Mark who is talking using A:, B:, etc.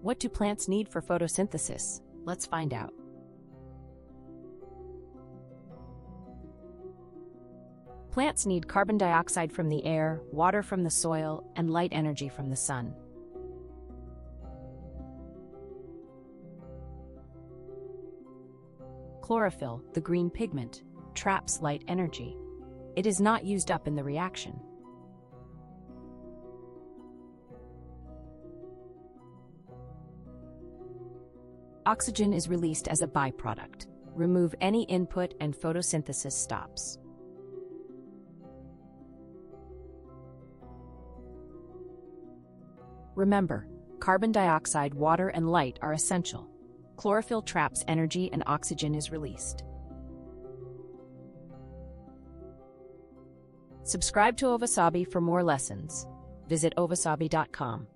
A: What do plants need for photosynthesis? Let's find out. Plants need carbon dioxide from the air, water from the soil, and light energy from the sun. Chlorophyll, the green pigment, traps light energy. It is not used up in the reaction. Oxygen is released as a byproduct. Remove any input and photosynthesis stops. Remember, carbon dioxide, water, and light are essential. Chlorophyll traps energy and oxygen is released. Subscribe to Ovasaabi for more lessons. Visit ovasaabi.com.